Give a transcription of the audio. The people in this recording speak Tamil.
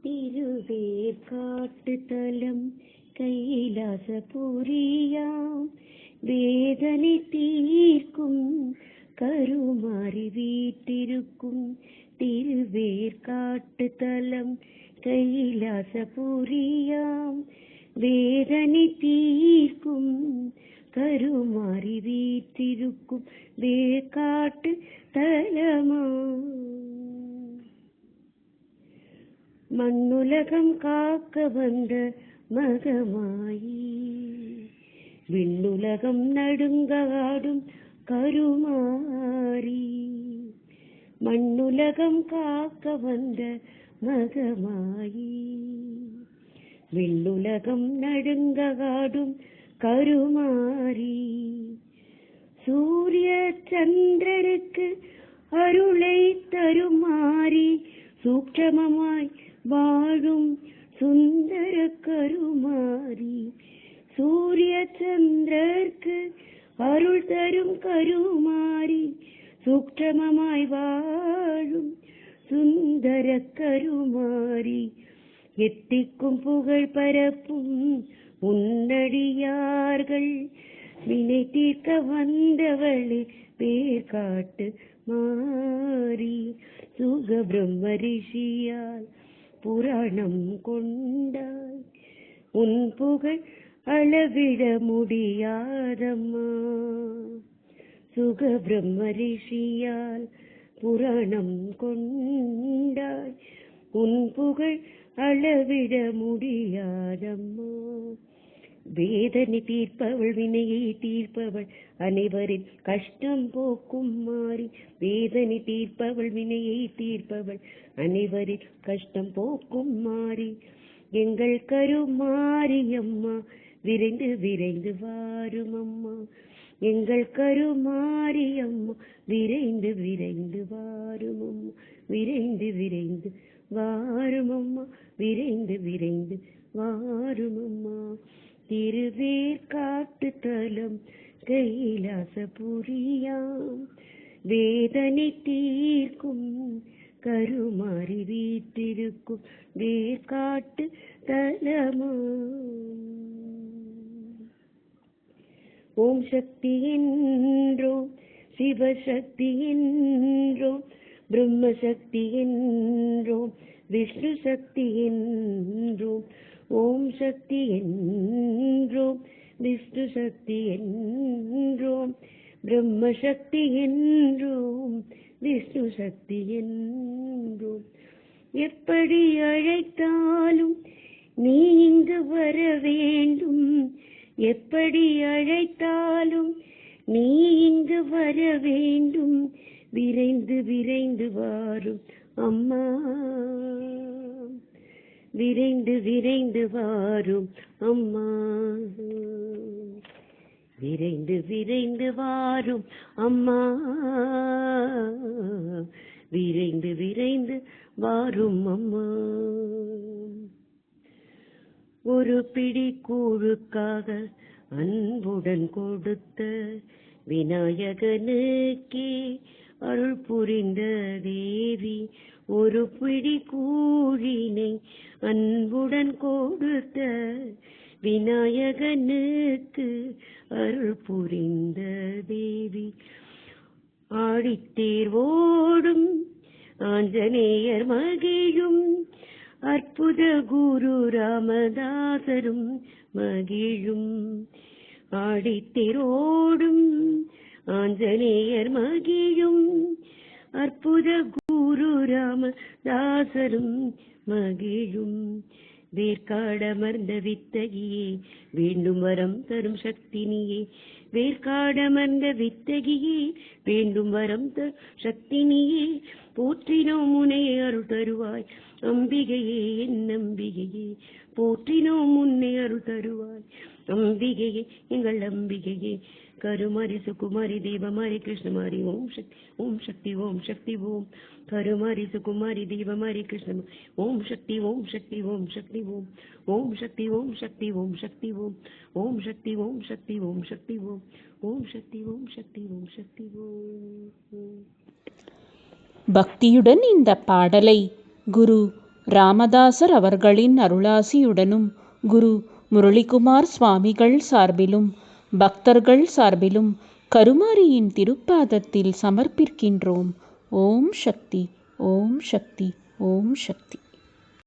திருவேற்காட்டுத்தலம் கைலாசபுரியாம் வேதனை தீர்க்கும் கருமாறி வீட்டிருக்கும் திருவேற்காட்டுத்தலம் கைலாசபுரியாம் வேதனை தீர்க்கும் கருமாறி வீற்றிருக்கும் வேற்காட்டு தலமா. மண்ணுலகம் காக்க வந்த மகமாயி விண்ணுலகம் நடுங்காடும் கருமாரி. மண்ணுலகம் காக்க வந்த மகமாயி விண்ணுலகம் நடுங்காடும் கருமாரி. சூரிய சந்திரருக்கு அருளை தருமாறி சூட்சமமாய் வாழும் சுந்தர கருமாரி. சூரிய சந்திரருக்கு அருள் தரும் கருமாரி சூட்சமமாய் வாழும் சுந்தர கருமாரி. எத்திக்கும் புகழ் பரப்பும் உன்னடியார்கள் வினை தீர்க்க வந்தவளே பேர்காட்டு மாறி. சுக பிரம்ம ரிஷியால் புராணம் கொண்டாய் உன் புகழ் அளவிட முடியாதம்மா. சுக பிரம்ம ரிஷியால் புராணம் கொண்டாய் உன் புகழ் அளவிட முடியாதம்மா. வேதனை தீர்ப்பவள் வினையை தீர்ப்பவள் அனைவரின் கஷ்டம் போக்கும் மாறி. வேதனை தீர்ப்பவள் வினையை தீர்ப்பவள் அனைவரின் கஷ்டம் போக்கும் மாறி. எங்கள் கருமாரியம்மா விரைந்து விரைந்து வாரும் அம்மா. எங்கள் கருமாரியம்மா விரைந்து விரைந்து வாரும் அம்மா. விரைந்து விரைந்து வாரும் அம்மா. விரைந்து விரைந்து வாரும் அம்மா. திருவேற்காட்டுத்தலம் கைலாசபுரியாம் வேதனை தீர்க்கும் கருமாறி வீற்றிருக்கும் வேற்காட்டு தலமா. ஓம் சக்தி என்றோம், சிவசக்தி என்றோம், பிரம்மசக்தி என்றோம், விஷ்ணு சக்தி என்றோம். ஓம் சக்தி என்றோம், விஷ்ணு சக்தி என்றோம், பிரம்மசக்தி என்றோம், விஷ்ணு சக்தி என்றோம். எப்படி அழைத்தாலும் நீ இங்கு வர வேண்டும். எப்படி அழைத்தாலும் நீ இங்கு வர வேண்டும். விரைந்து விரைந்து வாரும் அம்மா. விரைந்து விரைந்து வாரும் அம்மா. விரைந்து விரைந்து வாரும் அம்மா. விரைந்து விரைந்து வாரும் அம்மா. ஒரு பிடி கூழுக்காக அன்புடன் கொடுத்த விநாயகனுக்கே அருள் புரிந்த தேவி. ஒரு பிடி கூழினை அன்புடன் கொடுத்த விநாயகனுக்கு அருள் புரிந்த தேவி. ஆடித்தேர்வோடும் ஆஞ்சநேயர் மகிழும் அற்புத குரு ராமதாசரும் மகிழும். ஆடித்தேரோடும் ஆஞ்சநேயர் மகிழும் அற்புத குரு ராமதாசரும் மகிழும். வேர்க்காடமர்ந்த வித்தகியே வேண்டும் வரம் தரும் சக்தினியே. வேர்க்காடமர்ந்த வித்தகியே வேண்டும் வரம் தரும் சக்தினியே. போற்றினோம் உன்னை அருள் தருவாய் அம்பிகையே என் நம்பிகையே. போற்றினோம் உன்னை அருள் தருவாய் அம்பிகையே எங்கள் அம்பிகையே. கருமாரி சுகுமாரி தேவமாரி கிருஷ்ணமாரி. ஓம் சக்தி ஓம் சக்தி ஓம் சக்தி ஓம். கருமாரி சுகுமாரி தேவமாரி கிருஷ்ணமாரி. ஓம் சக்தி ஓம் சக்தி ஓம் சக்தி ஓம். ஓம் சக்தி ஓம் சக்தி ஓம் சக்தி ஓம். ஓம் சக்தி ஓம் சக்தி ஓம் சக்தி ஓம். ஓம் சக்தி ஓம் சக்தி ஓம் சக்தி ஓம். பக்தியுடன் இந்த பாடலை குரு ராமதாசர் அவர்களின் அருளாசியுடனும் குரு முரளிகுமார் சுவாமிகள் சார்பிலும் பக்தர்கள் சார்பிலும் கருமாரியின் திருப்பாதத்தில் சமர்ப்பிக்கின்றோம். ஓம் சக்தி, ஓம் சக்தி, ஓம் சக்தி.